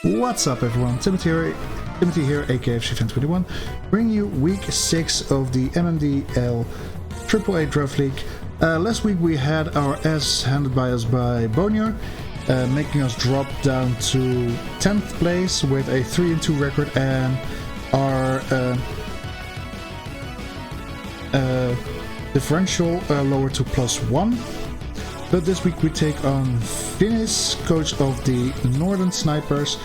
What's up everyone, Timothy here, aka FC21, bringing you week 6 of the MMDL AAA Draft League. Last week we had our ass handed by us by Bonier, making us drop down to 10th place with a 3-2 record, and our differential lowered to +1. But this week we take on Finis, coach of the Northern Snipers,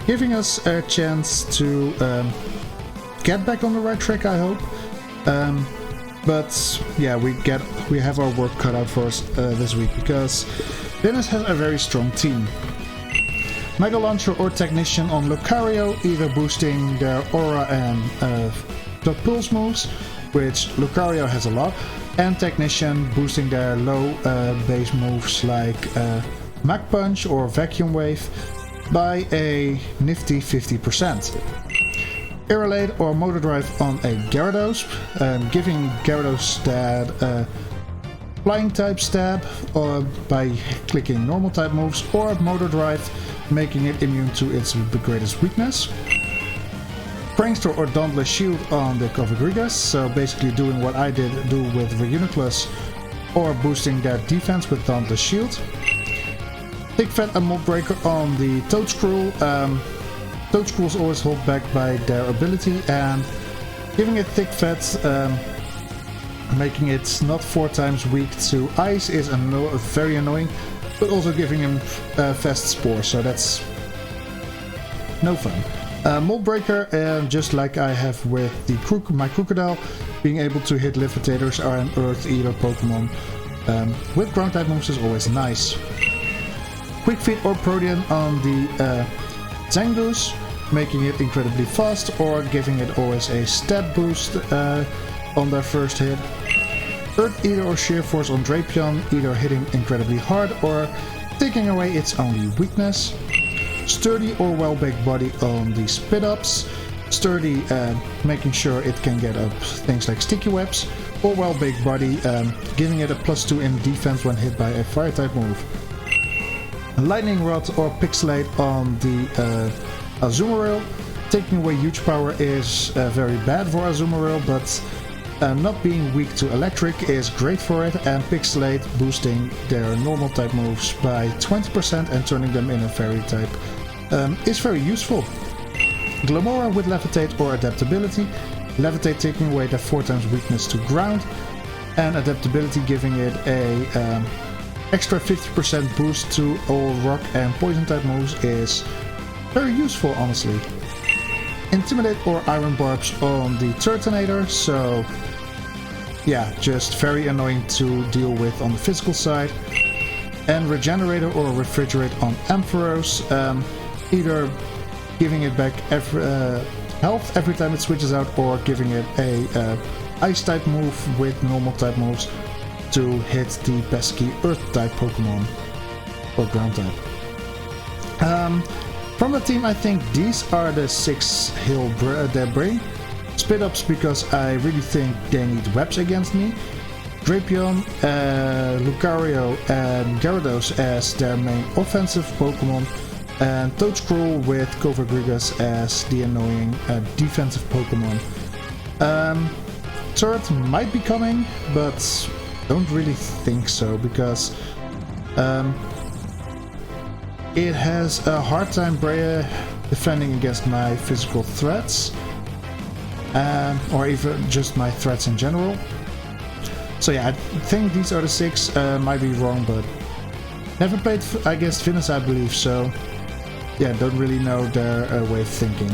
giving us a chance to get back on the right track, I hope. But yeah, we have our work cut out for us this week, because Finis has a very strong team. Mega Launcher or Technician on Lucario, either boosting their aura and the pulse moves, which Lucario has a lot, and Technician boosting their low base moves like Mach Punch or Vacuum Wave by a nifty 50%. Aerolate or Motor Drive on a Gyarados, giving Gyarados that flying type stab by clicking normal type moves, or Motor Drive making it immune to its greatest weakness. Prankster or Dauntless Shield on the Covagrigas, so basically doing what I do with Reuniculus, or boosting their defense with Dauntless Shield. Thick Fat and Mold Breaker on the Toadscruel. Toadscruels always hold back by their ability, and giving it Thick Fat, making it not 4 times weak to Ice is very annoying, but also giving him Fast Spore, so that's no fun. Mold Breaker, just like I have with my Crocodile, being able to hit Levitators or an Earth Eater Pokemon with ground type moves is always nice. Quick Feet or Protean on the Zangoose, making it incredibly fast, or giving it always a stat boost on their first hit. Earth Eater or Sheer Force on Drapion, either hitting incredibly hard or taking away its only weakness. Sturdy or Well-Baked Body on the Spit-Ups. Sturdy, making sure it can get up things like Sticky Webs, or Well-Baked Body, giving it a +2 in defense when hit by a Fire-type move. Lightning Rod or Pixelate on the Azumarill. Taking away huge power is very bad for Azumarill, but not being weak to Electric is great for it, and Pixelate boosting their normal type moves by 20% and turning them in a fairy type is very useful. Glamora with Levitate or Adaptability. Levitate taking away their 4 times weakness to ground, and Adaptability giving it a extra 50% boost to all rock and poison type moves is very useful, honestly. Intimidate or Iron Barbs on the Turtonator, so yeah, just very annoying to deal with on the physical side. And Regenerator or Refrigerate on Ampharos, either giving it back health every time it switches out, or giving it a Ice type move with normal type moves to hit the pesky Earth type Pokemon or Ground type. From the team, I think these are the 6 he'll bring. Spit-Ups, because I really think they need webs against me. Drapion, Lucario and Gyarados as their main offensive Pokemon, and Toadscruel with Covagrigas as the annoying defensive Pokemon. Turret might be coming, but don't really think so, because it has a hard time defending against my physical threats, or even just my threats in general. So yeah, I think these are the 6, might be wrong, but never played, I guess, Finis, I believe, so yeah, don't really know their way of thinking.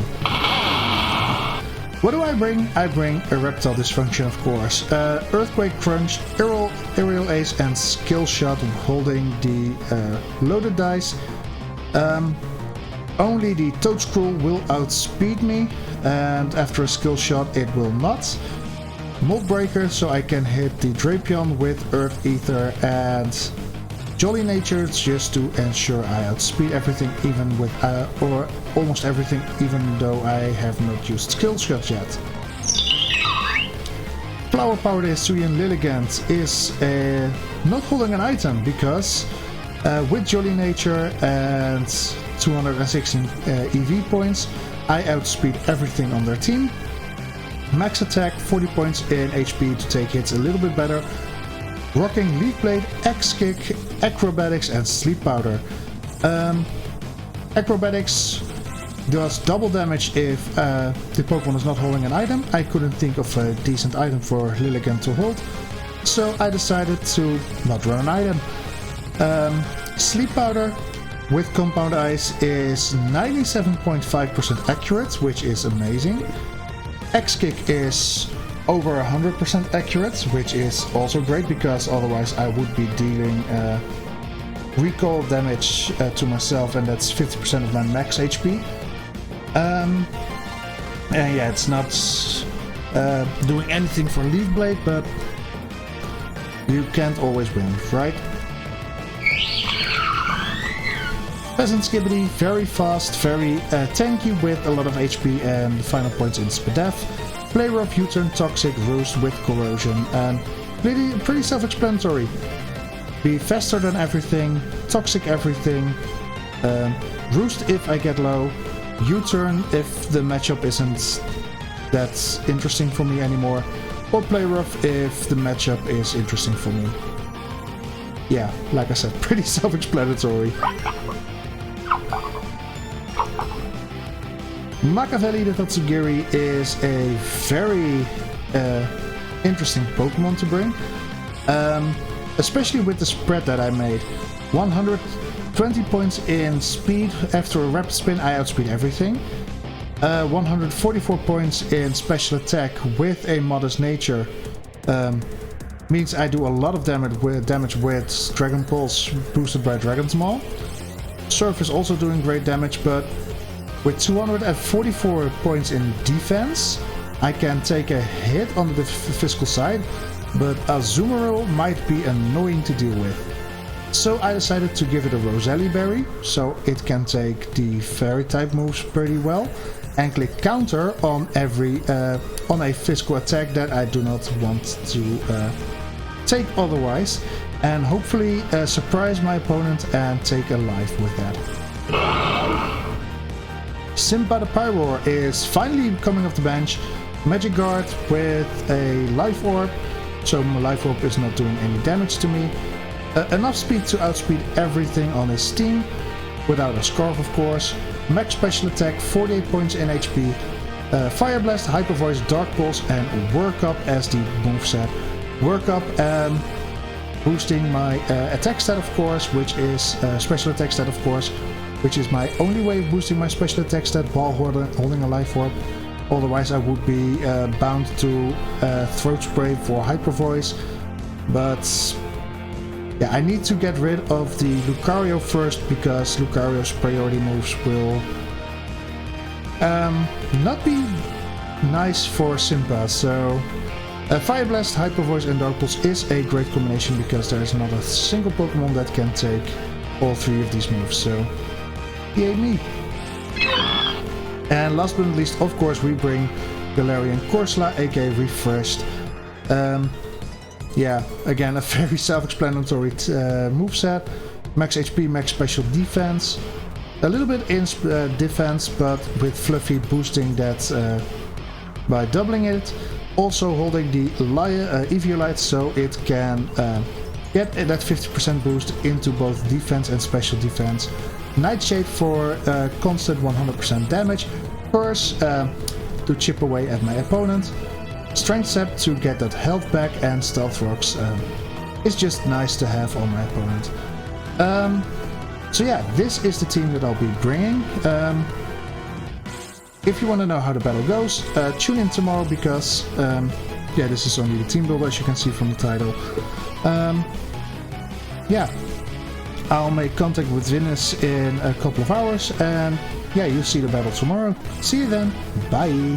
What do I bring? I bring a Reptile Dysfunction, of course. Earthquake Crunch, Aerial Ace and Skill Shot holding the loaded dice. Only the Toadscruel will outspeed me, and after a skill shot it will not. Mold Breaker, so I can hit the Drapion with Earth Ether, and Jolly Nature just to ensure I outspeed everything, even with or almost everything, even though I have not used skill shots yet. Flower Powered Hisuian Lilligant is not holding an item, because With Jolly Nature and 216 EV points, I outspeed everything on their team. Max attack, 40 points in HP to take hits a little bit better. Rocking Leaf Blade, X-Kick, Acrobatics and Sleep Powder. Acrobatics does double damage if the Pokemon is not holding an item. I couldn't think of a decent item for Lilligant to hold, so I decided to not run an item. Sleep Powder with Compound Ice is 97.5% accurate, which is amazing. X-Kick is over 100% accurate, which is also great because otherwise I would be dealing recoil damage to myself, and that's 50% of my max HP. And yeah, it's not doing anything for Leaf Blade, but you can't always win, right? Peasant Skibidi, very fast, very tanky with a lot of HP and final points in Spadef. Play Rough, U-turn, Toxic, Roost with Corrosion, and pretty self-explanatory. Be faster than everything, Toxic everything, Roost if I get low, U-turn if the matchup isn't that interesting for me anymore, or Play Rough if the matchup is interesting for me. Yeah, like I said, pretty self-explanatory. Machiavelli the Tatsugiri is a very interesting Pokemon to bring. Especially with the spread that I made. 120 points in speed. After a rapid spin I outspeed everything. 144 points in special attack with a modest nature. Means I do a lot of damage with Dragon Pulse boosted by Dragon's Maw. Surf is also doing great damage, but with 244 points in defense, I can take a hit on the physical side, but Azumarill might be annoying to deal with. So I decided to give it a Roselli Berry, so it can take the Fairy type moves pretty well, and click counter on on a physical attack that I do not want to take otherwise, and hopefully surprise my opponent and take a life with that. Simba the Pyroar is finally coming off the bench. Magic Guard with a Life Orb, so my Life Orb is not doing any damage to me. Enough speed to outspeed everything on his team, without a Scarf of course. Max special attack, 48 points in HP. Fire Blast, Hyper Voice, Dark Pulse and Work Up as the moveset. Work Up boosting my attack stat of course, which is special attack stat of course, which is my only way of boosting my special attack stat while holding a Life Orb. Otherwise I would be bound to Throat Spray for Hyper Voice. But yeah, I need to get rid of the Lucario first, because Lucario's priority moves will not be nice for Simba. So Fire Blast, Hyper Voice and Dark Pulse is a great combination, because there is not a single Pokemon that can take all three of these moves. So yay me! And last but not least, of course, we bring Galarian Corsola, aka Refreshed. Yeah, again, a very self-explanatory moveset. Max HP, max special defense. A little bit in defense, but with Fluffy boosting that by doubling it. Also holding the Eviolite, so it can get that 50% boost into both defense and special defense. Nightshade for constant 100% damage. Curse to chip away at my opponent. Strength Sap to get that health back, and Stealth Rocks is just nice to have on my opponent. So yeah, this is the team that I'll be bringing. If you want to know how the battle goes, tune in tomorrow, because yeah, this is only the team builder, as you can see from the title. Yeah, I'll make contact with Venus in a couple of hours, and yeah, you'll see the battle tomorrow. See you then, bye!